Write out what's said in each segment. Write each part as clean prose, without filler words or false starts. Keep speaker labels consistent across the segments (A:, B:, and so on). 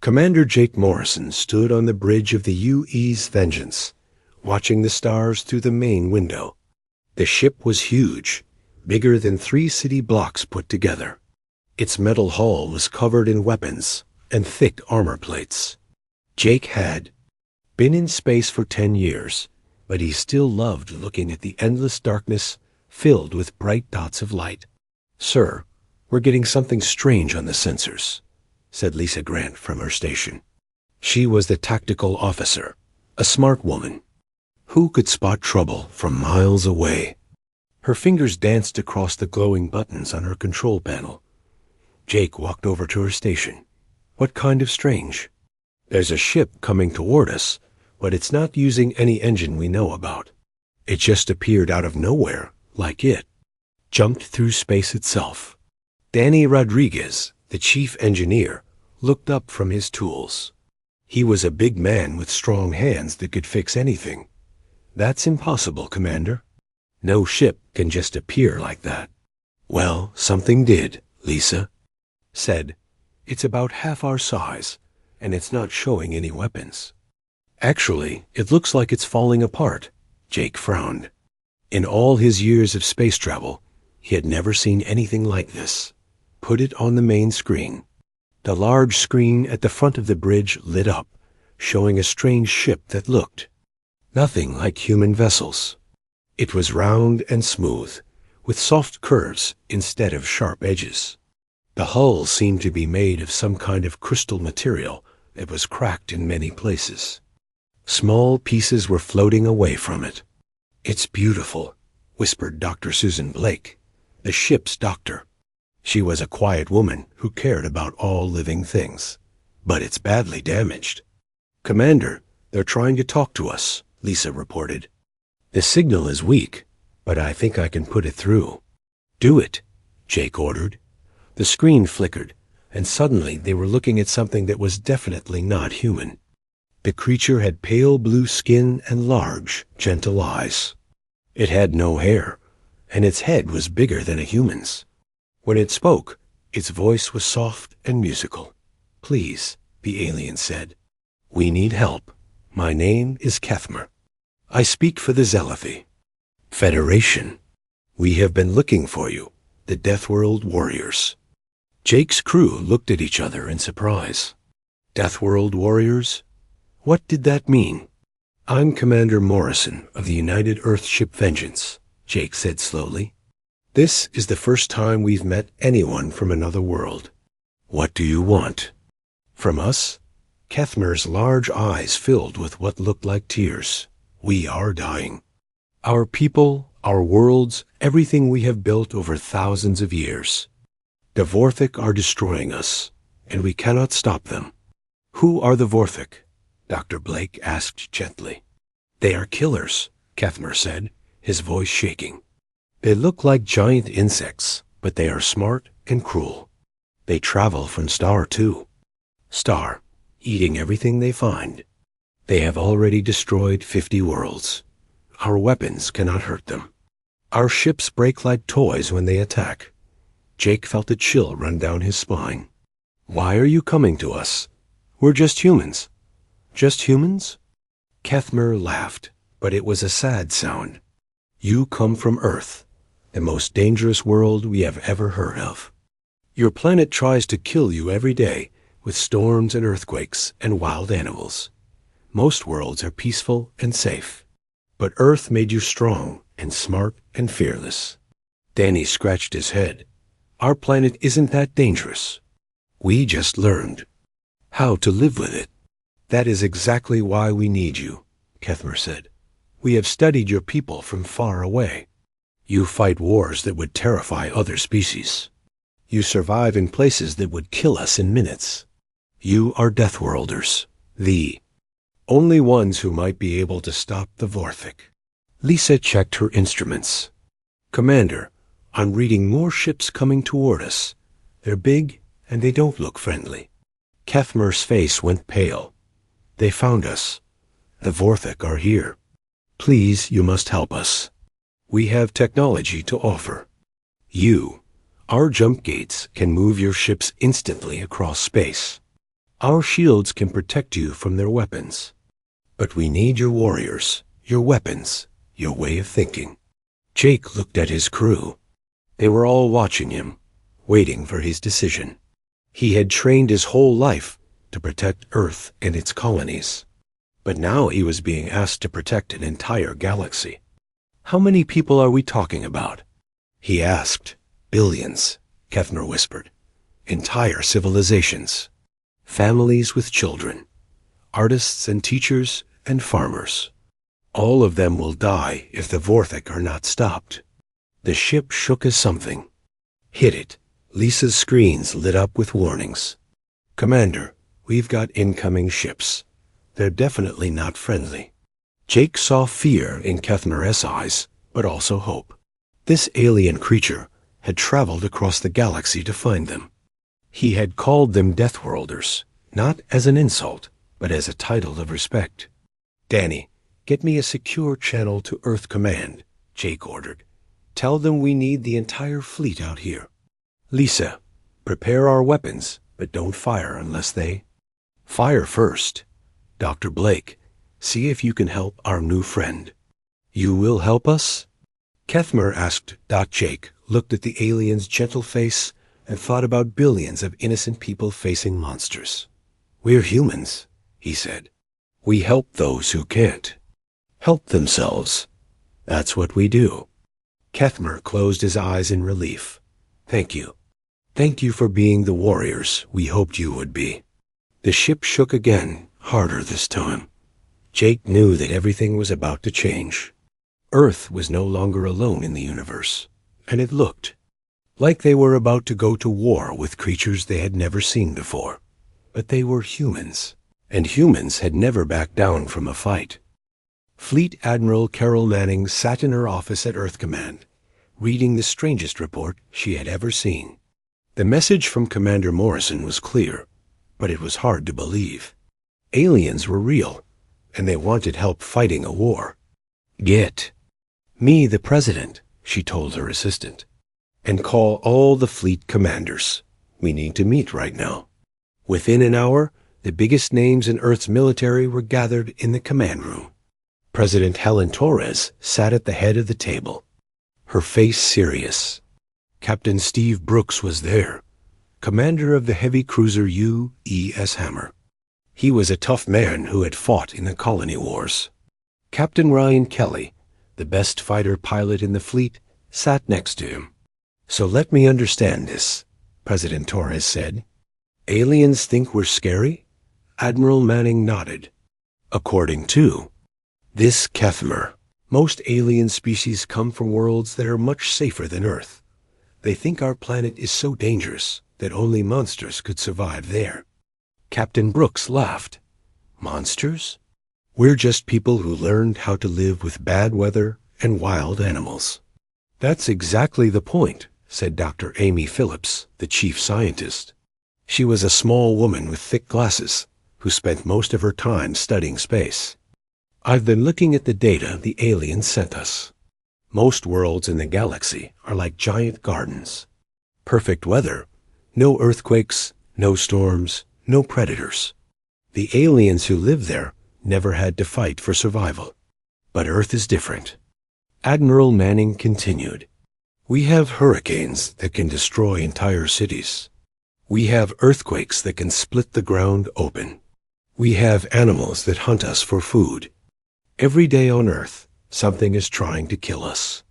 A: Commander Jake Morrison stood on the bridge of the UE's Vengeance, watching the stars through the main window. The ship was huge, bigger than 3 city blocks put together. Its metal hull was covered in weapons and thick armor plates. Jake had been in space for 10 years, but he still loved looking at the endless darkness filled with bright dots of light. "Sir, we're getting something strange on the sensors," said Lisa Grant from her station. She was the tactical officer, a smart woman who could spot trouble from miles away. Her fingers danced across the glowing buttons on her control panel. Jake walked over to her station. "What kind of strange?" "There's a ship coming toward us, but it's not using any engine we know about. It just appeared out of nowhere, like it jumped through space itself." Danny Rodriguez, the chief engineer, looked up from his tools. He was a big man with strong hands that could fix anything. "That's impossible, Commander. No ship can just appear like that." "Well, something did," Lisa said. "It's about half our size, and it's not showing any weapons." "Actually, it looks like it's falling apart," Jake frowned. In all his years of space travel, he had never seen anything like this. "Put it on the main screen." The large screen at the front of the bridge lit up, showing a strange ship that looked nothing like human vessels. It was round and smooth, with soft curves instead of sharp edges. The hull seemed to be made of some kind of crystal material that was cracked in many places. Small pieces were floating away from it. "It's beautiful," whispered Dr. Susan Blake, the ship's doctor. She was a quiet woman who cared about all living things. "But it's badly damaged." "Commander, they're trying to talk to us," Lisa reported. "The signal is weak, but I think I can put it through." "Do it," Jake ordered. The screen flickered, and suddenly they were looking at something that was definitely not human. The creature had pale blue skin and large, gentle eyes. It had no hair, and its head was bigger than a human's. When it spoke, its voice was soft and musical. "Please," the alien said. "We need help. My name is Kethmer. I speak for the Zealoty Federation. We have been looking for you, the Deathworld warriors." Jake's crew looked at each other in surprise. Deathworld warriors? What did that mean? "I'm Commander Morrison of the United Earthship Vengeance," Jake said slowly. "This is the first time we've met anyone from another world. What do you want?" "From us?" Kethmer's large eyes filled with what looked like tears. "We are dying. Our people, our worlds, everything we have built over thousands of years. The Vorthik are destroying us, and we cannot stop them." "Who are the Vorthik?" Dr. Blake asked gently. "They are killers," Kethmer said, his voice shaking. "They look like giant insects, but they are smart and cruel. They travel from star to star, eating everything they find. They have already destroyed 50 worlds. Our weapons cannot hurt them. Our ships break like toys when they attack." Jake felt a chill run down his spine. "Why are you coming to us? We're just humans." "Just humans?" Kethmer laughed, but it was a sad sound. "You come from Earth, the most dangerous world we have ever heard of. Your planet tries to kill you every day with storms and earthquakes and wild animals. Most worlds are peaceful and safe, but Earth made you strong and smart and fearless." Danny scratched his head. "Our planet isn't that dangerous. We just learned how to live with it." "That is exactly why we need you," Kethmer said. "We have studied your people from far away. You fight wars that would terrify other species. You survive in places that would kill us in minutes. You are Deathworlders, the only ones who might be able to stop the Vorthik." Lisa checked her instruments. "Commander, I'm reading more ships coming toward us. They're big, and they don't look friendly." Kethmer's face went pale. "They found us. The Vorthik are here. Please, you must help us. We have technology to offer. Our jump gates can move your ships instantly across space. Our shields can protect you from their weapons. But we need your warriors, your weapons, your way of thinking. Jake looked at his crew. They were all watching him, waiting for his decision. He had trained his whole life to protect Earth and its colonies. But now he was being asked to protect an entire galaxy. How many people are we talking about? He asked. Billions, Kethner whispered. Entire civilizations. Families with children. Artists and teachers and farmers. All of them will die if the Vorthik are not stopped. The ship shook as something hit it. Lisa's screens lit up with warnings. Commander, we've got incoming ships. They're definitely not friendly. Jake saw fear in Kethner's eyes, but also hope. This alien creature had traveled across the galaxy to find them. He had called them Deathworlders, not as an insult, but as a title of respect. Danny, get me a secure channel to Earth Command, Jake ordered. Tell them we need the entire fleet out here. Lisa, prepare our weapons, but don't fire unless they... Fire first. Dr. Blake, see if you can help our new friend. You will help us? Kethmer asked. Jake looked at the alien's gentle face and thought about billions of innocent people facing monsters. We're humans, he said. We help those who can't help themselves. That's what we do. Kethmer closed his eyes in relief. Thank you. Thank you for being the warriors we hoped you would be. The ship shook again, harder this time. Jake knew that everything was about to change. Earth was no longer alone in the universe, and it looked like they were about to go to war with creatures they had never seen before. But they were humans, and humans had never backed down from a fight. Fleet Admiral Carol Manning sat in her office at Earth Command, reading the strangest report she had ever seen. The message from Commander Morrison was clear, but it was hard to believe. Aliens were real, and they wanted help fighting a war. Get me the president, she told her assistant, and call all the fleet commanders. We need to meet right now. Within an hour, the biggest names in Earth's military were gathered in the command room. President Helen Torres sat at the head of the table, her face serious. Captain Steve Brooks was there, commander of the heavy cruiser U.E.S. Hammer. He was a tough man who had fought in the colony wars. Captain Ryan Kelly, the best fighter pilot in the fleet, sat next to him. So let me understand this, President Torres said. Aliens think we're scary? Admiral Manning nodded. According to this Kethmer, most alien species come from worlds that are much safer than Earth. They think our planet is so dangerous that only monsters could survive there. Captain Brooks laughed. Monsters? We're just people who learned how to live with bad weather and wild animals. That's exactly the point, said Dr. Amy Phillips, the chief scientist. She was a small woman with thick glasses who spent most of her time studying space. I've been looking at the data the aliens sent us. Most worlds in the galaxy are like giant gardens. Perfect weather, no earthquakes, no storms, no predators. The aliens who live there never had to fight for survival. But Earth is different. Admiral Manning continued. We have hurricanes that can destroy entire cities. We have earthquakes that can split the ground open. We have animals that hunt us for food. Every day on Earth, something is trying to kill us.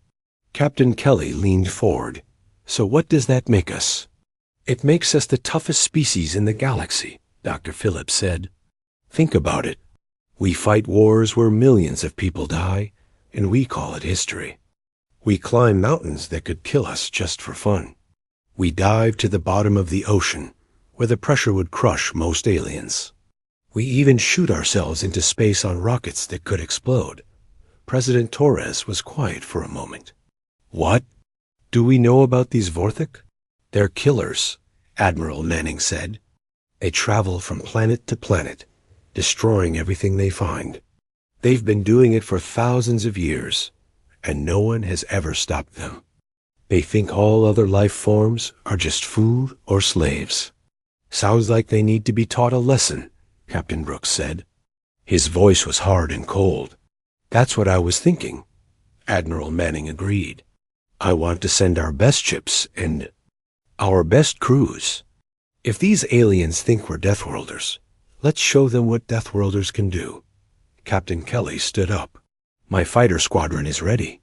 A: Captain Kelly leaned forward. So what does that make us? It makes us the toughest species in the galaxy, Dr. Phillips said. Think about it. We fight wars where millions of people die, and we call it history. We climb mountains that could kill us just for fun. We dive to the bottom of the ocean, where the pressure would crush most aliens. We even shoot ourselves into space on rockets that could explode. President Torres was quiet for a moment. What? Do we know about these Vorthik? They're killers, Admiral Manning said. They travel from planet to planet, destroying everything they find. They've been doing it for thousands of years, and no one has ever stopped them. They think all other life forms are just food or slaves. Sounds like they need to be taught a lesson, Captain Brooks said. His voice was hard and cold. That's what I was thinking, Admiral Manning agreed. I want to send our best ships and our best crews. If these aliens think we're Deathworlders, let's show them what Deathworlders can do. Captain Kelly stood up. My fighter squadron is ready.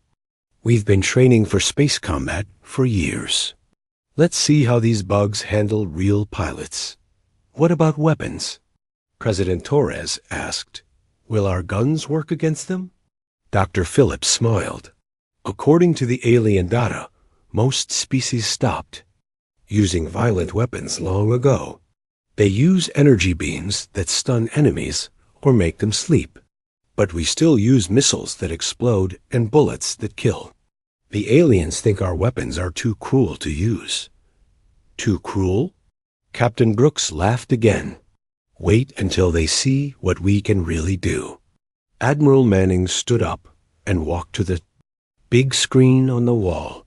A: We've been training for space combat for years. Let's see how these bugs handle real pilots. What about weapons? President Torres asked. Will our guns work against them? Dr. Phillips smiled. According to the alien data, most species stopped using violent weapons long ago. They use energy beams that stun enemies or make them sleep. But we still use missiles that explode and bullets that kill. The aliens think our weapons are too cruel to use. Too cruel? Captain Brooks laughed again. Wait until they see what we can really do. Admiral Manning stood up and walked to the big screen on the wall.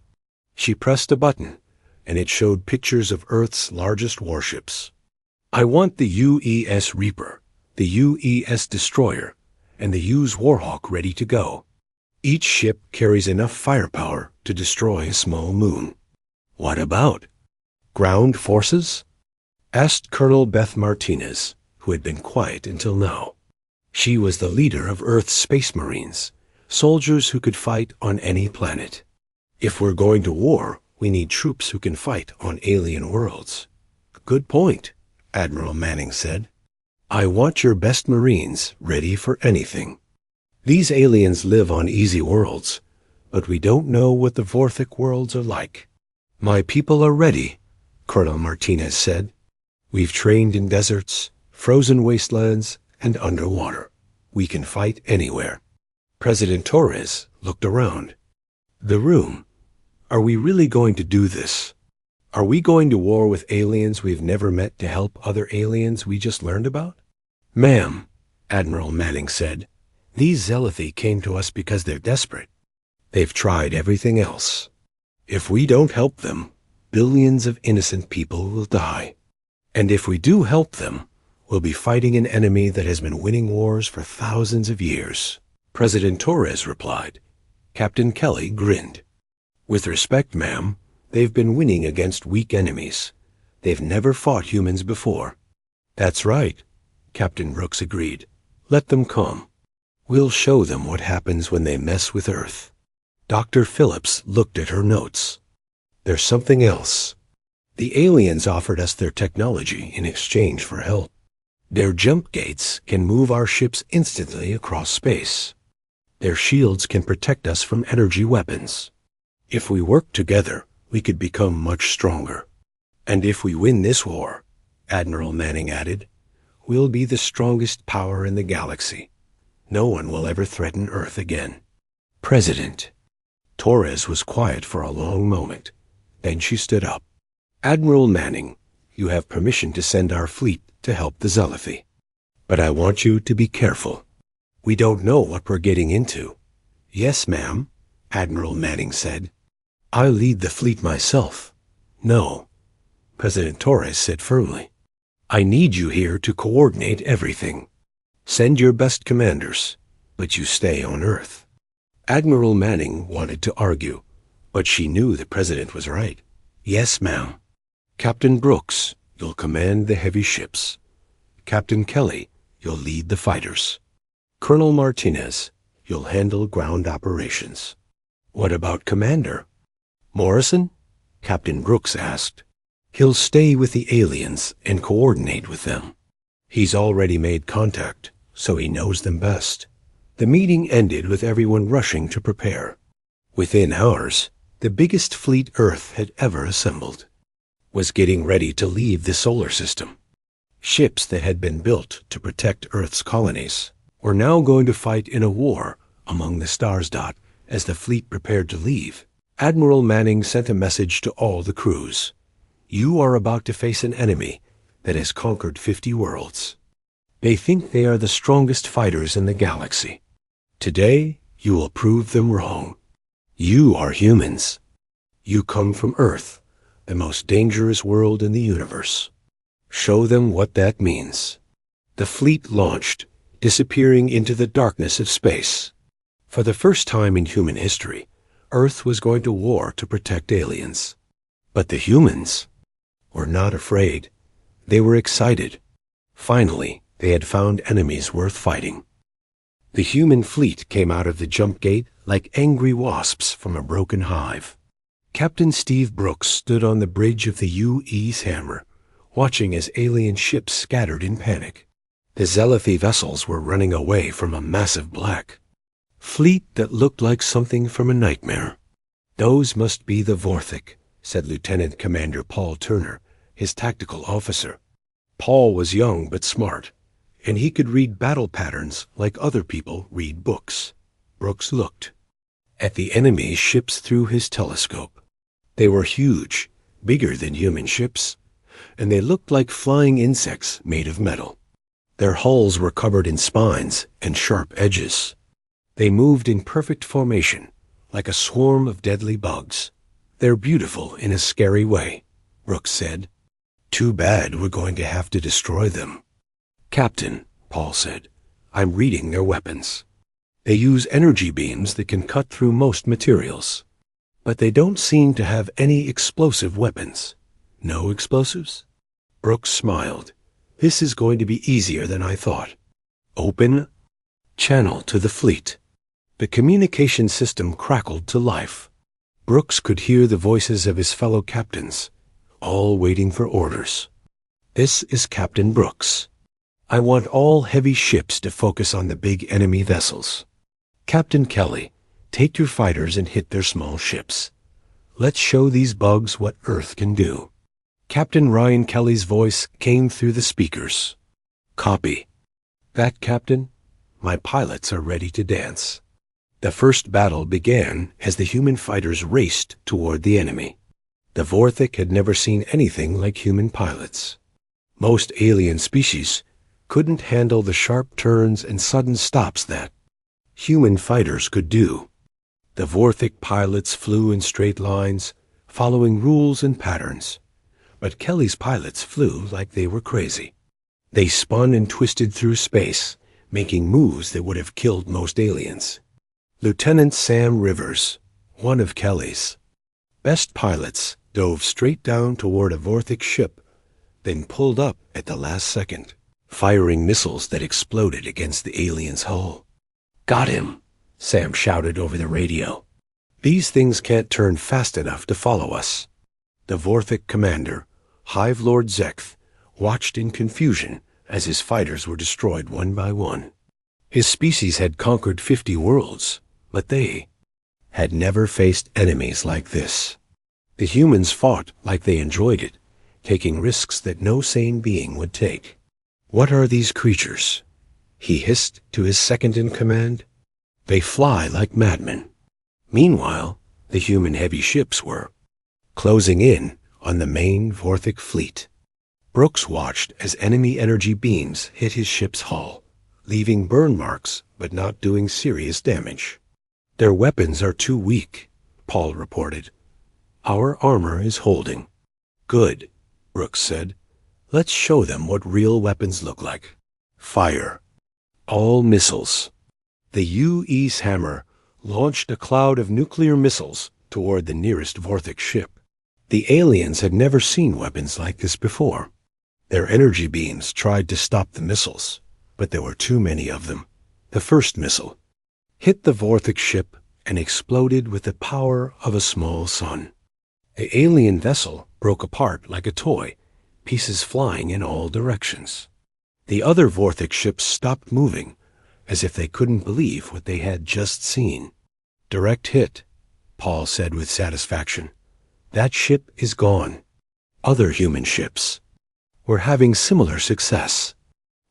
A: She pressed a button, and it showed pictures of Earth's largest warships. I want the UES Reaper, the UES Destroyer, and the UES Warhawk ready to go. Each ship carries enough firepower to destroy a small moon. What about ground forces? Asked Colonel Beth Martinez, who had been quiet until now. She was the leader of Earth's Space Marines, soldiers who could fight on any planet. If we're going to war, we need troops who can fight on alien worlds. Good point, Admiral Manning said. I want your best Marines ready for anything. These aliens live on easy worlds, but we don't know what the Vorthic worlds are like. My people are ready, Colonel Martinez said. We've trained in deserts, frozen wastelands, and underwater. We can fight anywhere. President Torres looked around. The room. Are we really going to do this? Are we going to war with aliens we've never met to help other aliens we just learned about? Ma'am, Admiral Manning said, these Zealothi came to us because they're desperate. They've tried everything else. If we don't help them, billions of innocent people will die. And if we do help them, we'll be fighting an enemy that has been winning wars for thousands of years. President Torres replied. Captain Kelly grinned. With respect, ma'am, they've been winning against weak enemies. They've never fought humans before. That's right, Captain Brooks agreed. Let them come. We'll show them what happens when they mess with Earth. Dr. Phillips looked at her notes. There's something else. The aliens offered us their technology in exchange for help. Their jump gates can move our ships instantly across space. Their shields can protect us from energy weapons. If we work together, we could become much stronger. And if we win this war, Admiral Manning added, we'll be the strongest power in the galaxy. No one will ever threaten Earth again. President. Torres was quiet for a long moment. Then she stood up. Admiral Manning, you have permission to send our fleet to help the Zealothi. But I want you to be careful. We don't know what we're getting into. Yes, ma'am, Admiral Manning said. I'll lead the fleet myself. No, President Torres said firmly. I need you here to coordinate everything. Send your best commanders, but you stay on Earth. Admiral Manning wanted to argue, but she knew the President was right. Yes, ma'am. Captain Brooks, you'll command the heavy ships. Captain Kelly, you'll lead the fighters. Colonel Martinez, you'll handle ground operations. What about Commander? Morrison? Captain Brooks asked. He'll stay with the aliens and coordinate with them. He's already made contact, so he knows them best. The meeting ended with everyone rushing to prepare. Within hours, the biggest fleet Earth had ever assembled was getting ready to leave the solar system. Ships that had been built to protect Earth's colonies were now going to fight in a war among the stars. As the fleet prepared to leave, Admiral Manning sent a message to all the crews. You are about to face an enemy that has conquered 50 worlds. They think they are the strongest fighters in the galaxy. Today, you will prove them wrong. You are humans. You come from Earth, the most dangerous world in the universe. Show them what that means. The fleet launched, disappearing into the darkness of space. For the first time in human history, Earth was going to war to protect aliens. But the humans were not afraid. They were excited. Finally, they had found enemies worth fighting. The human fleet came out of the jump gate like angry wasps from a broken hive. Captain Steve Brooks stood on the bridge of the U.E.'s Hammer, watching as alien ships scattered in panic. The Zelithy vessels were running away from a massive black fleet that looked like something from a nightmare. "Those must be the Vorthik," said Lieutenant Commander Paul Turner, his tactical officer. Paul was young but smart, and he could read battle patterns like other people read books. Brooks looked at the enemy's ships through his telescope. They were huge, bigger than human ships, and they looked like flying insects made of metal. Their hulls were covered in spines and sharp edges. They moved in perfect formation, like a swarm of deadly bugs. "They're beautiful in a scary way," Brooks said. "Too bad we're going to have to destroy them." "Captain," Paul said, "I'm reading their weapons. They use energy beams that can cut through most materials. But they don't seem to have any explosive weapons." "No explosives?" Brooks smiled. "This is going to be easier than I thought. Open channel to the fleet." The communication system crackled to life. Brooks could hear the voices of his fellow captains, all waiting for orders. "This is Captain Brooks. I want all heavy ships to focus on the big enemy vessels. Captain Kelly, take your fighters and hit their small ships. Let's show these bugs what Earth can do." Captain Ryan Kelly's voice came through the speakers. "Copy that, Captain. My pilots are ready to dance." The first battle began as the human fighters raced toward the enemy. The Vorthik had never seen anything like human pilots. Most alien species couldn't handle the sharp turns and sudden stops that human fighters could do. The Vorthik pilots flew in straight lines, following rules and patterns. But Kelly's pilots flew like they were crazy. They spun and twisted through space, making moves that would have killed most aliens. Lieutenant Sam Rivers, one of Kelly's best pilots, dove straight down toward a Vorthik ship, then pulled up at the last second, firing missiles that exploded against the alien's hull. "Got him," Sam shouted over the radio. "These things can't turn fast enough to follow us." The Vorthik commander, Hive Lord Zekth, watched in confusion as his fighters were destroyed one by one. His species had conquered 50 worlds, but they had never faced enemies like this. The humans fought like they enjoyed it, taking risks that no sane being would take. "What are these creatures?" he hissed to his second-in-command. "They fly like madmen." Meanwhile, the human heavy ships were closing in on the main Vorthik fleet. Brooks watched as enemy energy beams hit his ship's hull, leaving burn marks but not doing serious damage. "Their weapons are too weak," Paul reported. "Our armor is holding." "Good," Brooks said. "Let's show them what real weapons look like." Fire. All missiles. The U.E.'s Hammer launched a cloud of nuclear missiles toward the nearest Vorthik ship. The aliens had never seen weapons like this before. Their energy beams tried to stop the missiles, but there were too many of them. The first missile hit the Vorthik ship and exploded with the power of a small sun. The alien vessel broke apart like a toy, pieces flying in all directions. The other Vorthik ships stopped moving, as if they couldn't believe what they had just seen. "Direct hit," Paul said with satisfaction. "That ship is gone." Other human ships were having similar success.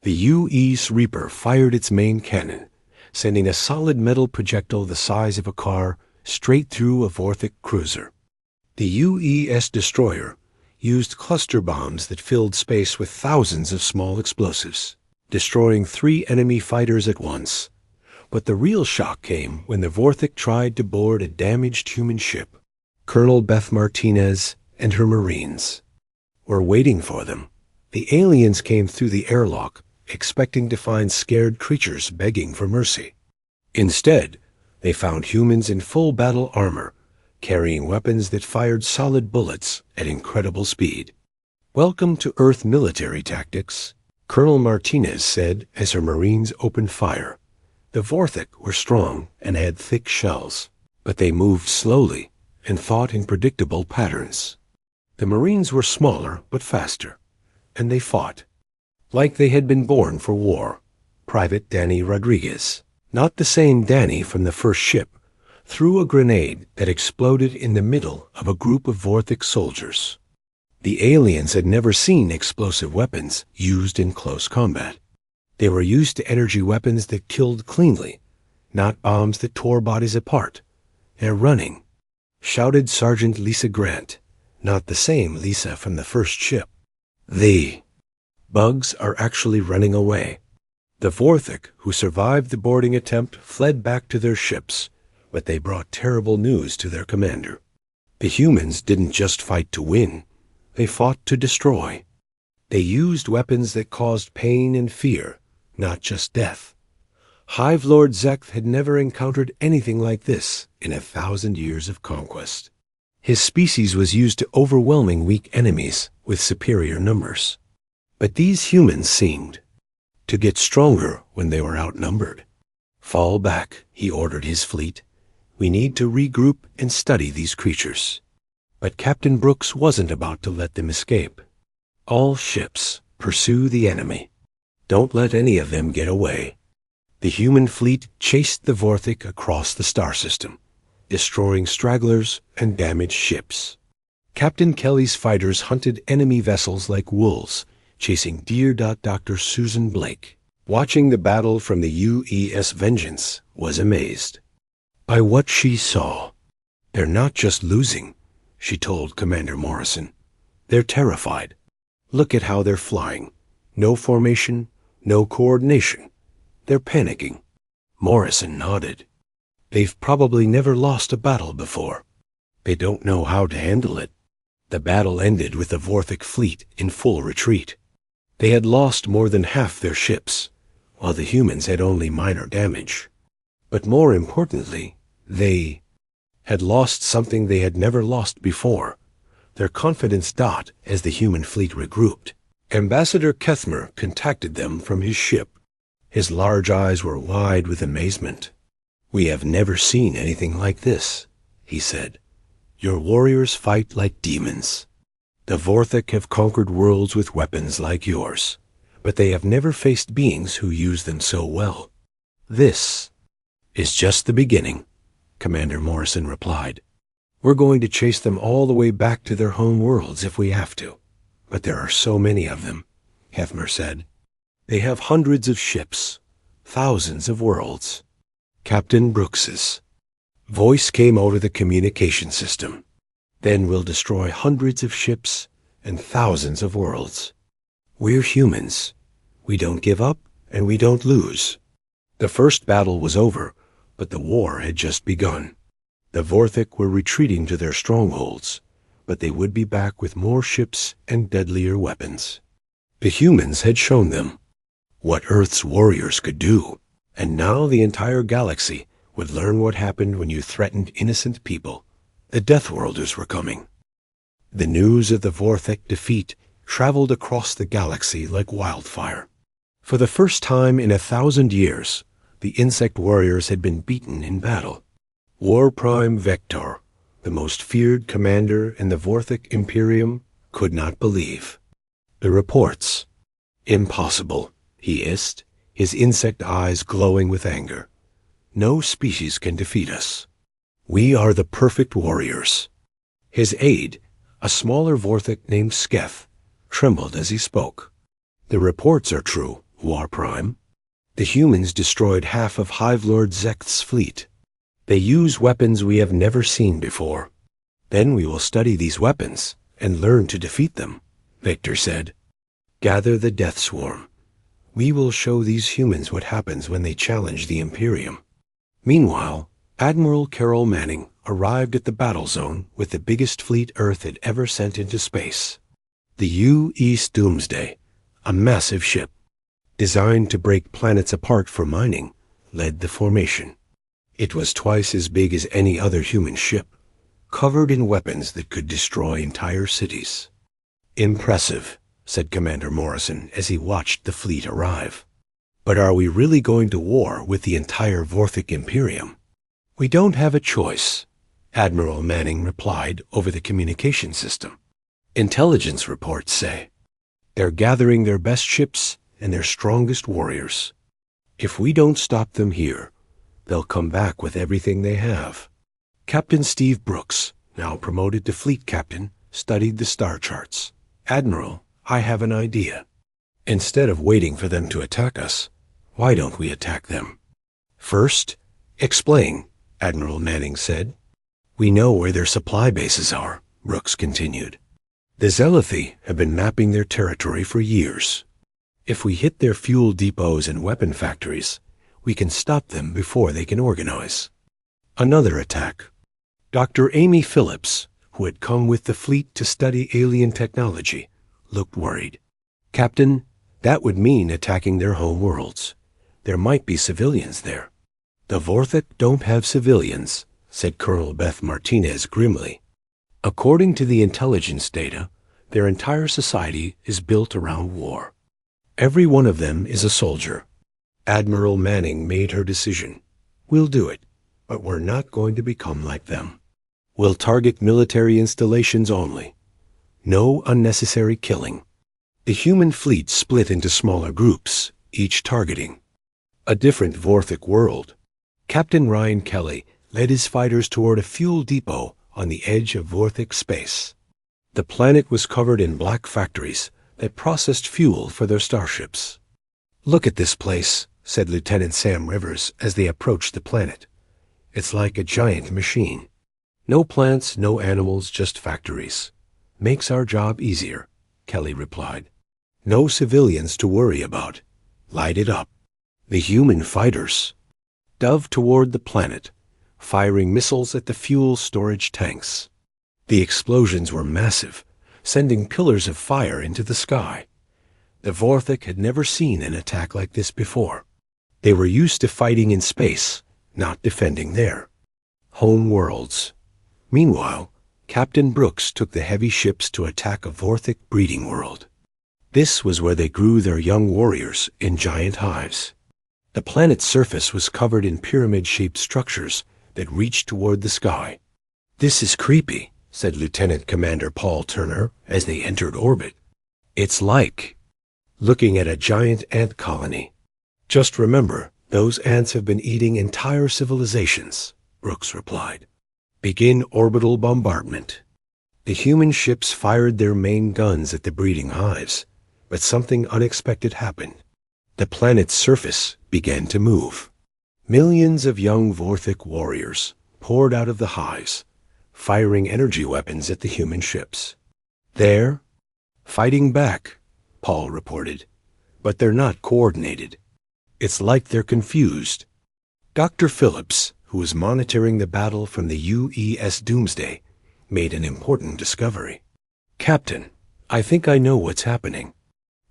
A: The U.E.'s Reaper fired its main cannon, sending a solid metal projectile the size of a car straight through a Vorthik cruiser. The U.E.'s destroyer used cluster bombs that filled space with thousands of small explosives, destroying 3 enemy fighters at once. But the real shock came when the Vorthik tried to board a damaged human ship. Colonel Beth Martinez and her Marines were waiting for them, The aliens came through the airlock, expecting to find scared creatures begging for mercy. Instead, they found humans in full battle armor, carrying weapons that fired solid bullets at incredible speed. "Welcome to Earth military tactics," Colonel Martinez said as her Marines opened fire. The Vorthik were strong and had thick shells, but they moved slowly and fought in predictable patterns. The Marines were smaller but faster, and they fought like they had been born for war. Private Danny Rodriguez, not the same Danny from the first ship, threw a grenade that exploded in the middle of a group of Vorthik soldiers. The aliens had never seen explosive weapons used in close combat. They were used to energy weapons that killed cleanly, not bombs that tore bodies apart. "They're running," shouted Sergeant Lisa Grant, not the same Lisa from the first ship. "The bugs are actually running away." The Vorthik who survived the boarding attempt fled back to their ships, but they brought terrible news to their commander. The humans didn't just fight to win, they fought to destroy. They used weapons that caused pain and fear, not just death. Hive Lord Zekth had never encountered anything like this in 1,000 years of conquest. His species was used to overwhelming weak enemies with superior numbers. But these humans seemed to get stronger when they were outnumbered. "Fall back," he ordered his fleet. "We need to regroup and study these creatures." But Captain Brooks wasn't about to let them escape. "All ships, pursue the enemy. Don't let any of them get away." The human fleet chased the Vorthik across the star system, destroying stragglers and damaged ships. Captain Kelly's fighters hunted enemy vessels like wolves, chasing deer. Dr. Susan Blake, watching the battle from the UES Vengeance, was amazed by what she saw. "They're not just losing," she told Commander Morrison. "They're terrified. Look at how they're flying. No formation, no coordination. They're panicking." Morrison nodded. "They've probably never lost a battle before. They don't know how to handle it." The battle ended with the Vorthik fleet in full retreat. They had lost more than half their ships, while the humans had only minor damage. But more importantly, they had lost something they had never lost before. Their confidence died as the human fleet regrouped. Ambassador Kethmer contacted them from his ship. His large eyes were wide with amazement. "We have never seen anything like this," he said. "Your warriors fight like demons. The Vorthik have conquered worlds with weapons like yours, but they have never faced beings who use them so well." "This is just the beginning," Commander Morrison replied. "We're going to chase them all the way back to their home worlds if we have to. But there are so many of them," Hefner said. "They have hundreds of ships, thousands of worlds." Captain Brooks's voice came over the communication system. "Then we'll destroy hundreds of ships and thousands of worlds. We're humans. We don't give up and we don't lose." The first battle was over, but the war had just begun. The Vorthik were retreating to their strongholds, but they would be back with more ships and deadlier weapons. The humans had shown them what Earth's warriors could do, and now the entire galaxy would learn what happened when you threatened innocent people. The Deathworlders were coming. The news of the Vorthik defeat traveled across the galaxy like wildfire. For the first time in 1,000 years, the insect warriors had been beaten in battle. War Prime Vector, the most feared commander in the Vorthik Imperium, could not believe the reports. "Impossible," he hissed, his insect eyes glowing with anger. "No species can defeat us. We are the perfect warriors." His aide, a smaller Vorthik named Sketh, trembled as he spoke. "The reports are true, War Prime. The humans destroyed half of Hive Lord Zekth's fleet. They use weapons we have never seen before. Then we will study these weapons and learn to defeat them," Victor said. "Gather the Death Swarm. We will show these humans what happens when they challenge the Imperium." Meanwhile, Admiral Carol Manning arrived at the battle zone with the biggest fleet Earth had ever sent into space. The U. East Doomsday A massive ship, designed to break planets apart for mining, led the formation. It was twice as big as any other human ship, covered in weapons that could destroy entire cities. "Impressive," said Commander Morrison as he watched the fleet arrive. "But are we really going to war with the entire Vorthic Imperium?" "We don't have a choice," Admiral Manning replied over the communication system. "Intelligence reports say they're gathering their best ships and their strongest warriors. If we don't stop them here, they'll come back with everything they have." Captain Steve Brooks, now promoted to fleet captain, studied the star charts. "Admiral, I have an idea. Instead of waiting for them to attack us, why don't we attack them?" "First, explain," Admiral Manning said. "We know where their supply bases are," Brooks continued. "The Zealothi have been mapping their territory for years. If we hit their fuel depots and weapon factories, we can stop them before they can organize." Another attack. Dr. Amy Phillips, who had come with the fleet to study alien technology, looked worried. "Captain, that would mean attacking their home worlds. There might be civilians there." "The Vorthic don't have civilians," said Colonel Beth Martinez grimly. "According to the intelligence data, their entire society is built around war. Every one of them is a soldier." Admiral Manning made her decision. "We'll do it, but we're not going to become like them. We'll target military installations only. No unnecessary killing." The human fleet split into smaller groups, each targeting a different Vorthic world. Captain Ryan Kelly led his fighters toward a fuel depot on the edge of Vorthic space. The planet was covered in black factories that processed fuel for their starships. "Look at this place," said Lieutenant Sam Rivers as they approached the planet. "It's like a giant machine. No plants, no animals, just factories. Makes our job easier," Kelly replied. "No civilians to worry about. Light it up." The human fighters dove toward the planet, firing missiles at the fuel storage tanks. The explosions were massive, sending pillars of fire into the sky. The Vorthic had never seen an attack like this before. They were used to fighting in space, not defending their home worlds. Meanwhile, Captain Brooks took the heavy ships to attack a Vorthic breeding world. This was where they grew their young warriors in giant hives. The planet's surface was covered in pyramid-shaped structures that reached toward the sky. "This is creepy," said Lieutenant Commander Paul Turner as they entered orbit. "It's like looking at a giant ant colony." "Just remember, those ants have been eating entire civilizations," Brooks replied. "Begin orbital bombardment." The human ships fired their main guns at the breeding hives, but something unexpected happened. The planet's surface began to move. Millions of young Vorthic warriors poured out of the hives, firing energy weapons at the human ships. "They're fighting back," Paul reported, "but they're not coordinated. It's like they're confused." Dr. Phillips, who was monitoring the battle from the UES Doomsday, made an important discovery. "Captain, I think I know what's happening.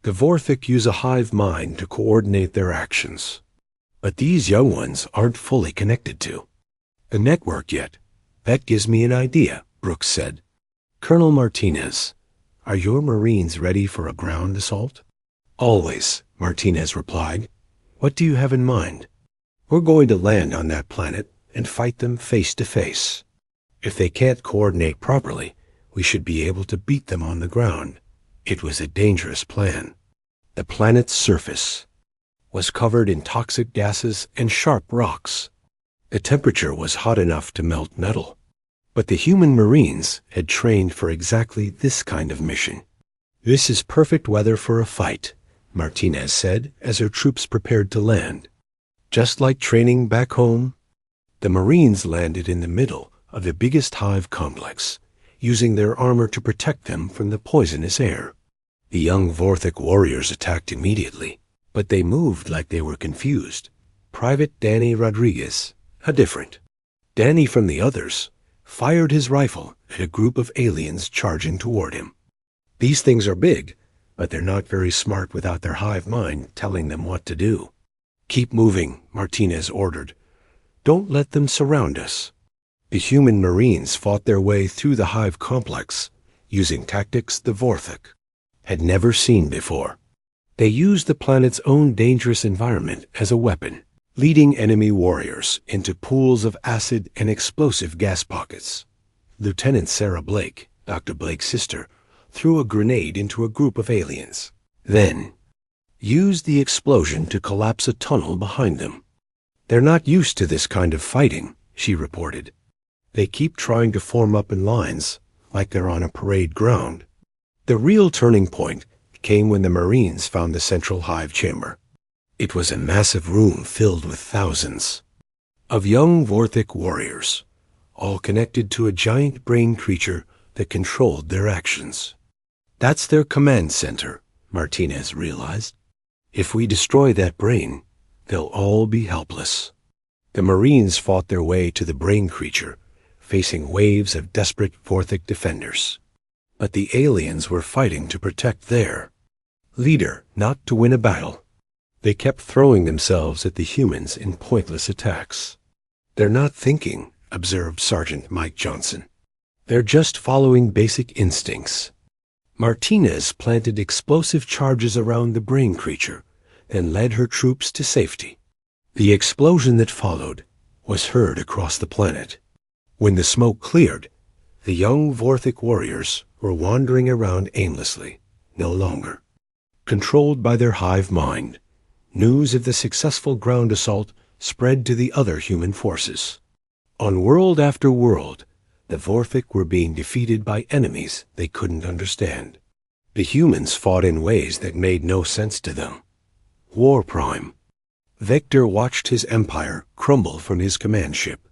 A: The Vorthic use a hive mind to coordinate their actions. But these young ones aren't fully connected to a network yet. That gives me an idea," Brooks said. "Colonel Martinez, are your Marines ready for a ground assault?" "Always," Martinez replied. "What do you have in mind?" "We're going to land on that planet and fight them face to face. If they can't coordinate properly, we should be able to beat them on the ground." It was a dangerous plan. The planet's surface was covered in toxic gases and sharp rocks. The temperature was hot enough to melt metal. But the human Marines had trained for exactly this kind of mission. "This is perfect weather for a fight," Martinez said as her troops prepared to land. Just like training back home, the Marines landed in the middle of the biggest hive complex, using their armor to protect them from the poisonous air. The young Vorthic warriors attacked immediately, but they moved like they were confused. Private Danny Rodriguez, different. Danny from the others fired his rifle at a group of aliens charging toward him. "These things are big, but they're not very smart without their hive mind telling them what to do. Keep moving, Martinez ordered. Don't let them surround us. The human Marines fought their way through the hive complex, using tactics the Vorthik had never seen before. They used the planet's own dangerous environment as a weapon, leading enemy warriors into pools of acid and explosive gas pockets. Lieutenant Sarah Blake, Dr. Blake's sister, threw a grenade into a group of aliens, then used the explosion to collapse a tunnel behind them. They're not used to this kind of fighting, she reported. They keep trying to form up in lines, like they're on a parade ground. The real turning point came when the Marines found the central hive chamber. It was a massive room filled with thousands of young Vorthik warriors, all connected to a giant brain creature that controlled their actions. That's their command center, Martinez realized. If we destroy that brain, they'll all be helpless. The Marines fought their way to the brain creature, facing waves of desperate Vorthik defenders. But the aliens were fighting to protect their leader, not to win a battle. They kept throwing themselves at the humans in pointless attacks. They're not thinking, observed Sergeant Mike Johnson. They're just following basic instincts. Martinez planted explosive charges around the brain creature and led her troops to safety. The explosion that followed was heard across the planet. When the smoke cleared, the young Vorthik warriors were wandering around aimlessly, no longer controlled by their hive mind. News of the successful ground assault spread to the other human forces. On world after world, the Vorthik were being defeated by enemies they couldn't understand. The humans fought in ways that made no sense to them. War Prime. Vector watched his empire crumble from his command ship.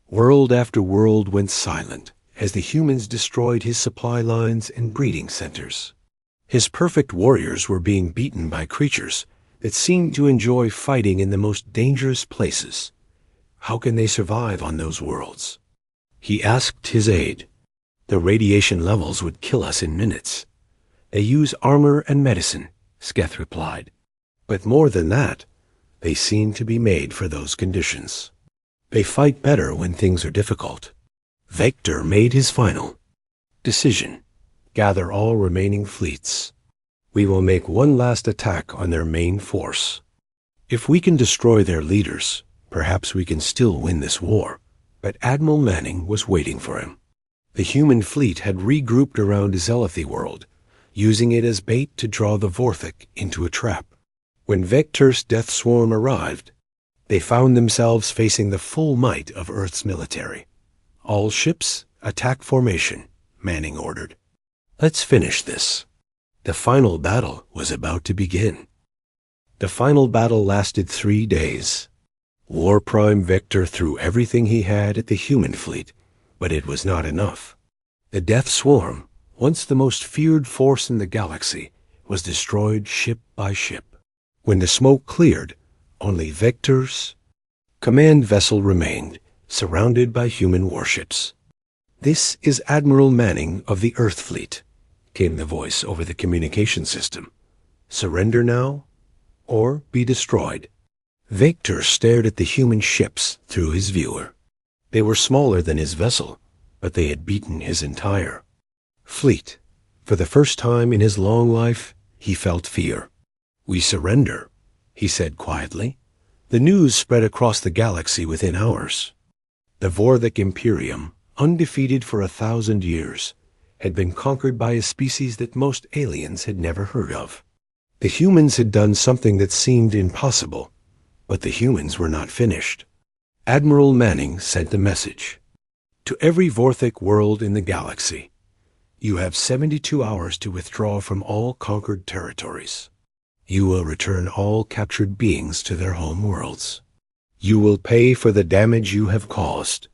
A: World after world went silent as the humans destroyed his supply lines and breeding centers. His perfect warriors were being beaten by creatures that seemed to enjoy fighting in the most dangerous places. How can they survive on those worlds? He asked his aide. The radiation levels would kill us in minutes. They use armor and medicine, Sketh replied. But more than that, they seem to be made for those conditions. They fight better when things are difficult. Vector made his final decision. Gather all remaining fleets. We will make one last attack on their main force. If we can destroy their leaders, perhaps we can still win this war. But Admiral Manning was waiting for him. The human fleet had regrouped around Zelothy world, using it as bait to draw the Vorthik into a trap. When Vector's death swarm arrived, they found themselves facing the full might of Earth's military. All ships, attack formation, Manning ordered. Let's finish this. The final battle was about to begin. The final battle lasted 3 days. War Prime Vector threw everything he had at the human fleet, but it was not enough. The Death Swarm, once the most feared force in the galaxy, was destroyed ship by ship. When the smoke cleared, only Vector's command vessel remained, surrounded by human warships. "This is Admiral Manning of the Earth Fleet," came the voice over the communication system. "Surrender now, or be destroyed." Vector stared at the human ships through his viewer. They were smaller than his vessel, but they had beaten his entire fleet. For the first time in his long life, he felt fear. "We surrender," he said quietly. The news spread across the galaxy within hours. The Vorthik Imperium, undefeated for 1,000 years, had been conquered by a species that most aliens had never heard of. The humans had done something that seemed impossible, but the humans were not finished. Admiral Manning sent a message. "To every Vorthik world in the galaxy, you have 72 hours to withdraw from all conquered territories. You will return all captured beings to their home worlds. You will pay for the damage you have caused.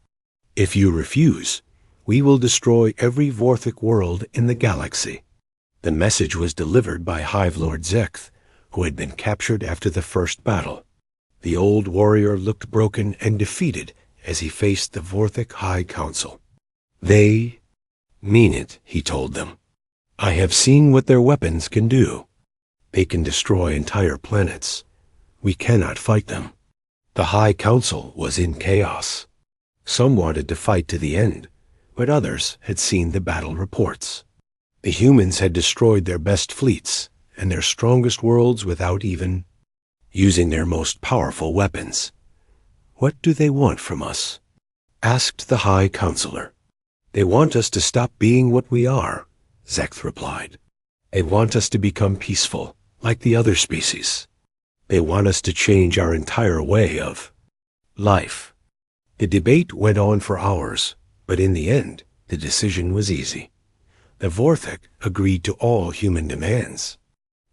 A: If you refuse, we will destroy every Vorthik world in the galaxy." The message was delivered by Hive Lord Zekth, who had been captured after the first battle. The old warrior looked broken and defeated as he faced the Vorthik High Council. "They mean it," he told them. "I have seen what their weapons can do. They can destroy entire planets. We cannot fight them. The High Council was in chaos. Some wanted to fight to the end, but others had seen the battle reports. The humans had destroyed their best fleets and their strongest worlds without even using their most powerful weapons. What do they want from us? Asked the High Counselor. They want us to stop being what we are, Zekt replied. They want us to become peaceful, like the other species. They want us to change our entire way of life. The debate went on for hours, but in the end, the decision was easy. The Vorthik agreed to all human demands.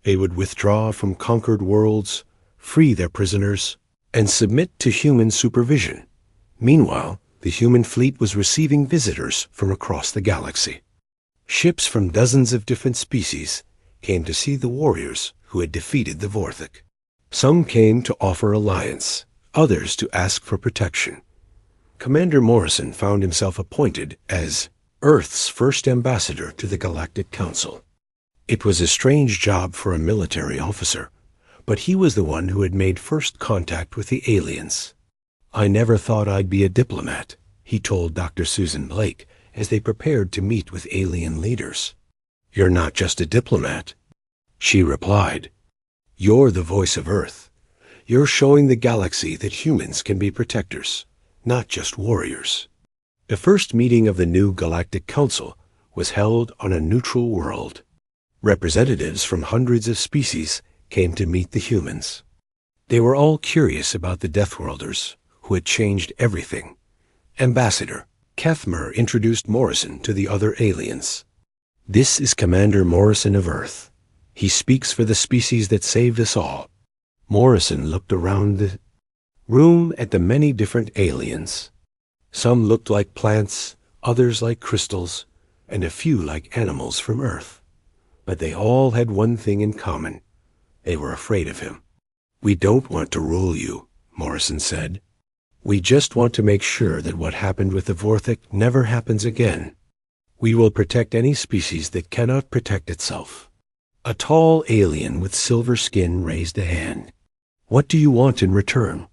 A: They would withdraw from conquered worlds, free their prisoners, and submit to human supervision. Meanwhile, the human fleet was receiving visitors from across the galaxy. Ships from dozens of different species came to see the warriors who had defeated the Vorthik. Some came to offer alliance, others to ask for protection. Commander Morrison found himself appointed as Earth's first ambassador to the Galactic Council. It was a strange job for a military officer, but he was the one who had made first contact with the aliens. I never thought I'd be a diplomat, he told Dr. Susan Blake as they prepared to meet with alien leaders. You're not just a diplomat, she replied. You're the voice of Earth. You're showing the galaxy that humans can be protectors, not just warriors. The first meeting of the new Galactic Council was held on a neutral world. Representatives from hundreds of species came to meet the humans. They were all curious about the Deathworlders, who had changed everything. Ambassador Kethmer introduced Morrison to the other aliens. This is Commander Morrison of Earth. He speaks for the species that saved us all. Morrison looked around the room at the many different aliens. Some looked like plants, others like crystals, and a few like animals from Earth. But they all had one thing in common. They were afraid of him. We don't want to rule you, Morrison said. We just want to make sure that what happened with the Vorthik never happens again. We will protect any species that cannot protect itself. A tall alien with silver skin raised a hand. What do you want in return?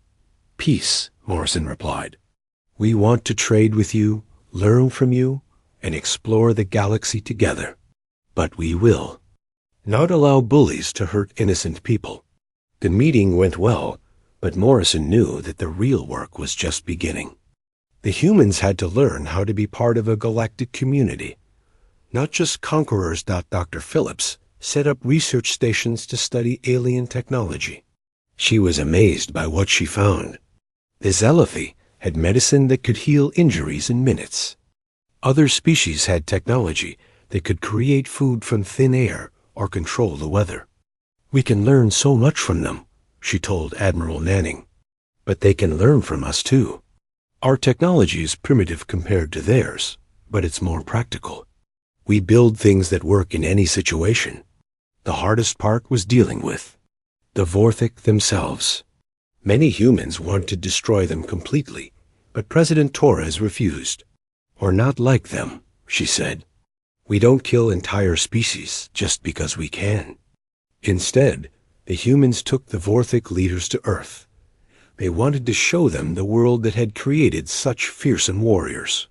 A: Peace, Morrison replied. We want to trade with you, learn from you, and explore the galaxy together. But we will not allow bullies to hurt innocent people. The meeting went well, but Morrison knew that the real work was just beginning. The humans had to learn how to be part of a galactic community, not just conquerors. Dr. Phillips set up research stations to study alien technology. She was amazed by what she found. The Zelophi had medicine that could heal injuries in minutes. Other species had technology that could create food from thin air or control the weather. We can learn so much from them, she told Admiral Nanning. But they can learn from us too. Our technology is primitive compared to theirs, but it's more practical. We build things that work in any situation. The hardest part was dealing with the Vorthik themselves. Many humans want to destroy them completely, but President Torres refused. We're not like them, she said. We don't kill entire species just because we can. Instead, the humans took the Vorthik leaders to Earth. They wanted to show them the world that had created such fearsome warriors.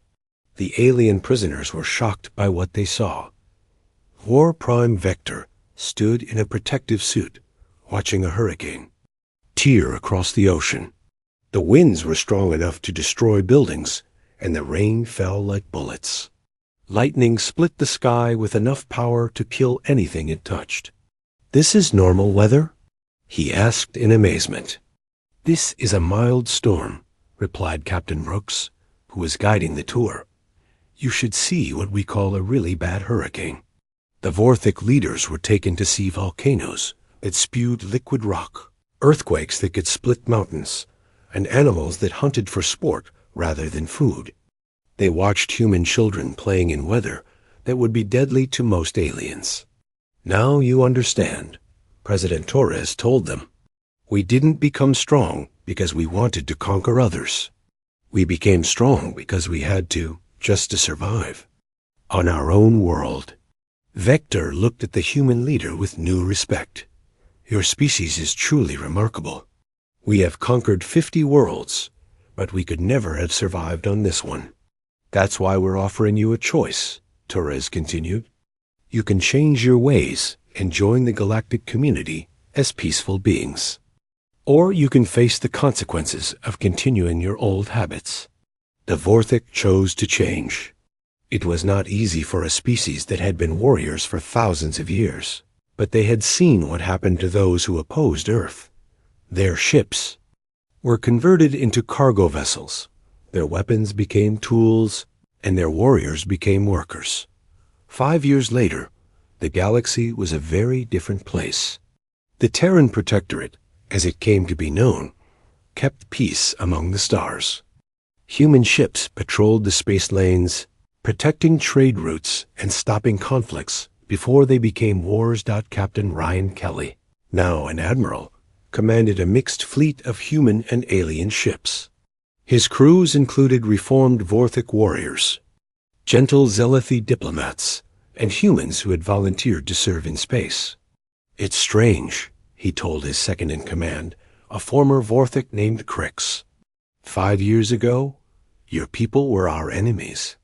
A: The alien prisoners were shocked by what they saw. War Prime Vector stood in a protective suit, watching a hurricane tear across the ocean. The winds were strong enough to destroy buildings, and the rain fell like bullets. Lightning split the sky with enough power to kill anything it touched. This is normal weather? He asked in amazement. This is a mild storm, replied Captain Brooks, who was guiding the tour. You should see what we call a really bad hurricane. The Vorthik leaders were taken to see volcanoes that spewed liquid rock, earthquakes that could split mountains, and animals that hunted for sport rather than food. They watched human children playing in weather that would be deadly to most aliens. Now you understand, President Torres told them. We didn't become strong because we wanted to conquer others. We became strong because we had to, just to survive. On our own world. Vector looked at the human leader with new respect. Your species is truly remarkable. We have conquered 50 worlds, but we could never have survived on this one. That's why we're offering you a choice, Torres continued. You can change your ways and join the galactic community as peaceful beings. Or you can face the consequences of continuing your old habits. The Vorthic chose to change. It was not easy for a species that had been warriors for thousands of years, but they had seen what happened to those who opposed Earth. Their ships were converted into cargo vessels. Their weapons became tools, and their warriors became workers. 5 years later, the galaxy was a very different place. The Terran Protectorate, as it came to be known, kept peace among the stars. Human ships patrolled the space lanes, protecting trade routes and stopping conflicts before they became wars. Captain Ryan Kelly, now an admiral, commanded a mixed fleet of human and alien ships. His crews included reformed Vorthic warriors, gentle Zelethi diplomats, and humans who had volunteered to serve in space. It's strange, he told his second-in-command, a former Vorthic named Crix. 5 years ago, your people were our enemies.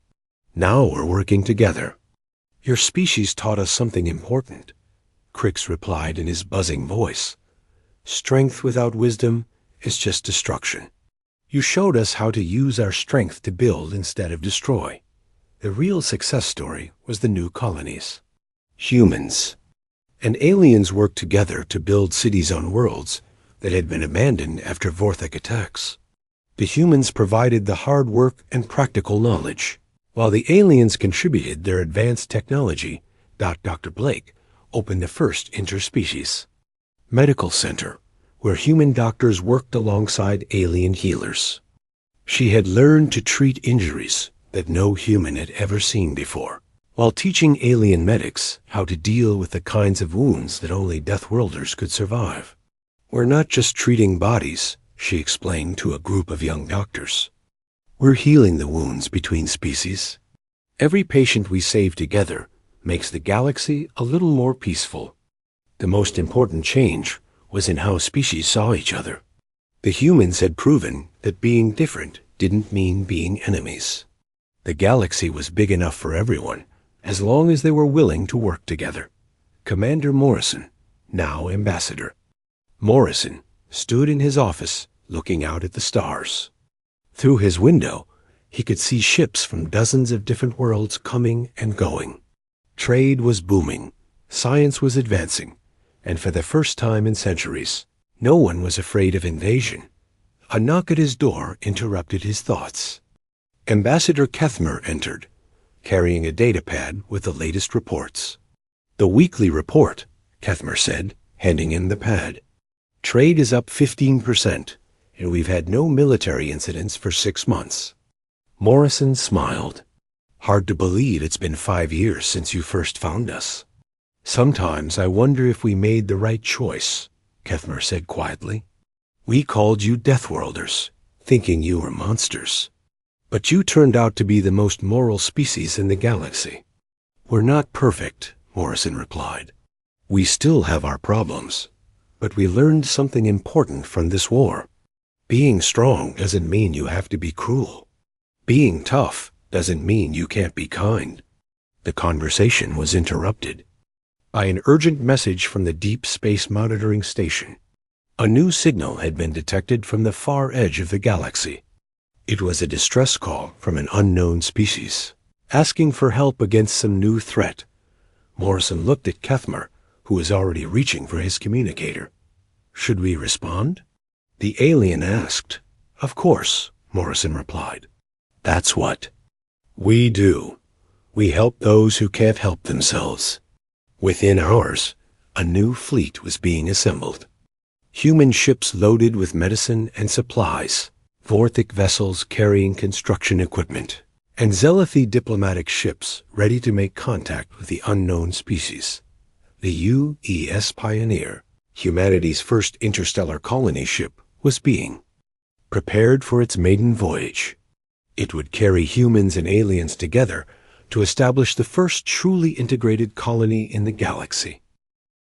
A: Now we're working together. Your species taught us something important, Crix replied in his buzzing voice. Strength without wisdom is just destruction. You showed us how to use our strength to build instead of destroy. The real success story was the new colonies. Humans and aliens worked together to build cities on worlds that had been abandoned after Vorthic attacks. The humans provided the hard work and practical knowledge, while the aliens contributed their advanced technology. Dr. Blake opened the first interspecies medical center, where human doctors worked alongside alien healers. She had learned to treat injuries that no human had ever seen before, while teaching alien medics how to deal with the kinds of wounds that only Deathworlders could survive. We're not just treating bodies, she explained to a group of young doctors. We're healing the wounds between species. Every patient we save together makes the galaxy a little more peaceful. The most important change was in how species saw each other. The humans had proven that being different didn't mean being enemies. The galaxy was big enough for everyone, as long as they were willing to work together. Commander Morrison, now ambassador. Morrison stood in his office looking out at the stars. Through his window, he could see ships from dozens of different worlds coming and going. Trade was booming, science was advancing, and for the first time in centuries, no one was afraid of invasion. A knock at his door interrupted his thoughts. Ambassador Kethmer entered, carrying a datapad with the latest reports. The weekly report, Kethmer said, handing him the pad. Trade is up 15%, and we've had no military incidents for 6 months. Morrison smiled. Hard to believe it's been 5 years since you first found us. Sometimes I wonder if we made the right choice, Kethmer said quietly. We called you Deathworlders, thinking you were monsters. But you turned out to be the most moral species in the galaxy. We're not perfect, Morrison replied. We still have our problems, but we learned something important from this war. Being strong doesn't mean you have to be cruel. Being tough doesn't mean you can't be kind. The conversation was interrupted by an urgent message from the Deep Space Monitoring Station. A new signal had been detected from the far edge of the galaxy. It was a distress call from an unknown species, asking for help against some new threat. Morrison looked at Kethmer, who was already reaching for his communicator. Should we respond? The alien asked. Of course, Morrison replied. That's what we do. We help those who can't help themselves. Within hours, a new fleet was being assembled. Human ships loaded with medicine and supplies, Vorthic vessels carrying construction equipment, and Zelethi diplomatic ships ready to make contact with the unknown species. The UES Pioneer, humanity's first interstellar colony ship, was being prepared for its maiden voyage. It would carry humans and aliens together to establish the first truly integrated colony in the galaxy.